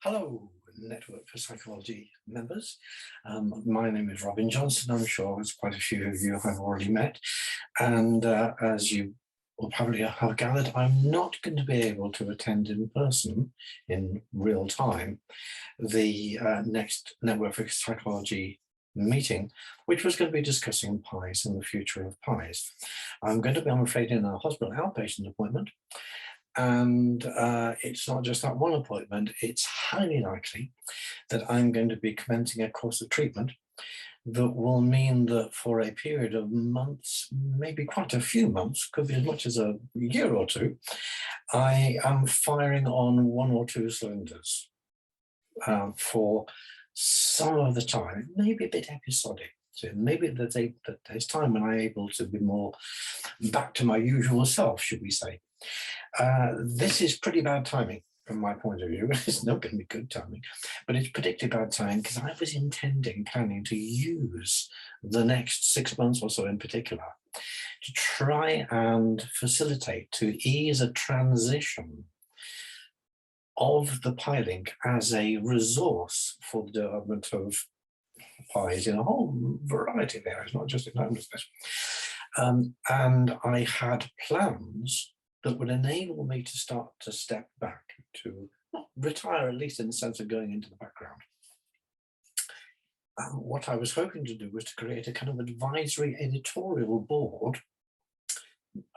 Hello, Network for Psychology members. My name is Robin Johnson. I'm sure as quite a few of you have already met. And as you will probably have gathered, I'm not going to be able to attend in person in real time the next Network for Psychology meeting, which was going to be discussing pies and the future of pies. I'm going to be, I'm afraid, in a hospital outpatient appointment. And it's not just that one appointment, it's highly likely that I'm going to be commencing a course of treatment that will mean that for a period of months, maybe quite a few months, could be as much as a year or two, I am firing on one or two cylinders for some of the time, maybe a bit episodic. So maybe there's time when I'm able to be more back to my usual self, should we say. This is pretty bad timing from my point of view. It's not going to be good timing, but it's particularly bad timing because I was planning to use the next 6 months or so in particular to try and facilitate, to ease a transition of the PIElink as a resource for the development of pies in a whole variety of areas, not just in homelessness. And I had plans that would enable me to start to step back, to not retire, at least in the sense of going into the background. What I was hoping to do was to create a kind of advisory editorial board.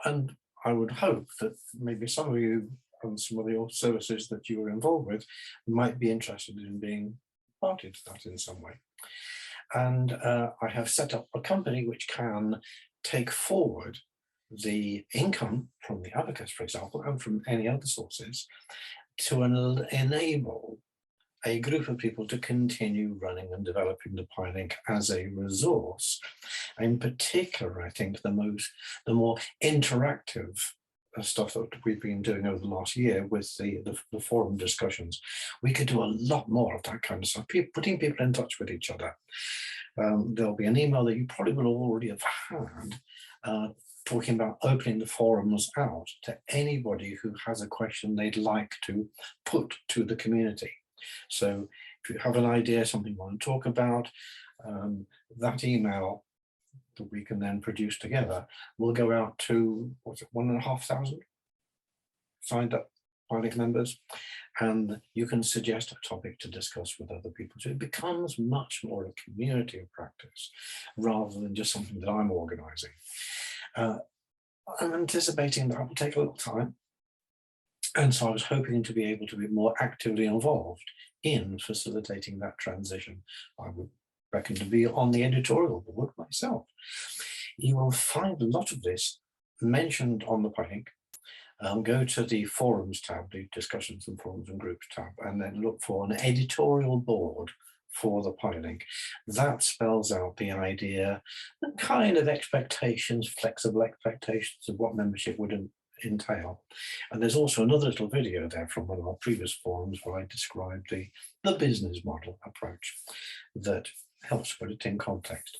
And I would hope that maybe some of you and some of the services that you were involved with might be interested in being party to that in some way. And I have set up a company which can take forward the income from the abacus, for example, and from any other sources to enable a group of people to continue running and developing the PIElink as a resource. In particular, I think the more interactive stuff that we've been doing over the last year with the forum discussions, we could do a lot more of that kind of stuff, putting people in touch with each other. There'll be an email that you probably will already have had talking about opening the forums out to anybody who has a question they'd like to put to the community. So if you have an idea, something you want to talk about, that email that we can then produce together will go out to, 1,500 signed up PIElink members, and you can suggest a topic to discuss with other people. So it becomes much more a community of practice rather than just something that I'm organizing. I'm anticipating that will take a little time. And so I was hoping to be able to be more actively involved in facilitating that transition. I would reckon to be on the editorial board myself. You will find a lot of this mentioned on the PIElink. Go to the forums tab, the discussions and forums and groups tab, and then look for an editorial board for the PIElink. That spells out the idea, the kind of expectations, flexible expectations of what membership would entail. And there's also another little video there from one of our previous forums where I described the business model approach that helps put it in context.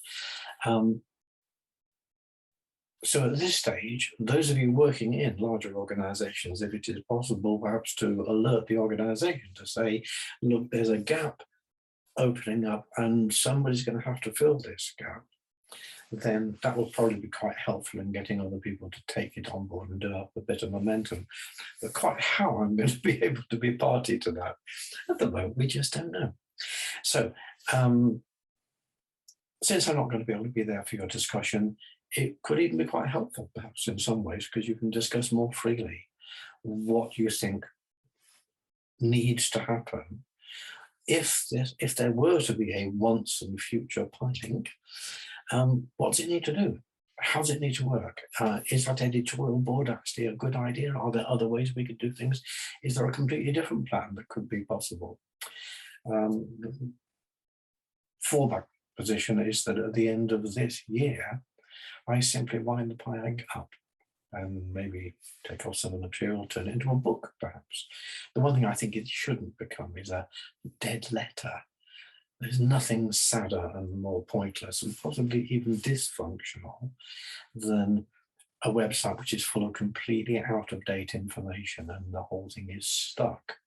So at this stage, those of you working in larger organizations, if it is possible perhaps to alert the organization to say, look, there's a gap opening up and somebody's going to have to fill this gap, then that will probably be quite helpful in getting other people to take it on board and develop a bit of momentum. But quite how I'm going to be able to be party to that, at the moment, we just don't know. So since I'm not going to be able to be there for your discussion, it could even be quite helpful, perhaps in some ways, because you can discuss more freely what you think needs to happen. If there were to be a once and future PIElink, what does it need to do? How does it need to work? Is that editorial board actually a good idea? Are there other ways we could do things? Is there a completely different plan that could be possible? The fallback position is that at the end of this year, I simply wind the PIElink up and maybe take off some of the material, turn it into a book, perhaps. The one thing I think it shouldn't become is a dead letter. There's nothing sadder and more pointless and possibly even dysfunctional than a website which is full of completely out-of-date information and the whole thing is stuck.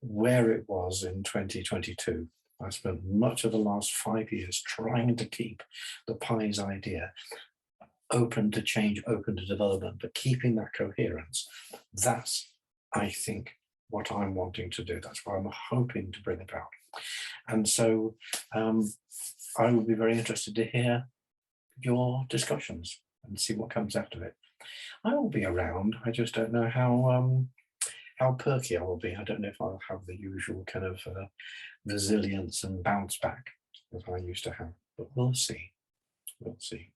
where it was in 2022. I spent much of the last 5 years trying to keep the PIE's idea open to change, open to development, but keeping that coherence. That's, I think, what I'm wanting to do. That's what I'm hoping to bring about. And so I would be very interested to hear your discussions and see what comes out of it. I will be around. I just don't know how perky I will be. I don't know if I'll have the usual kind of resilience and bounce back that I used to have, but we'll see. We'll see.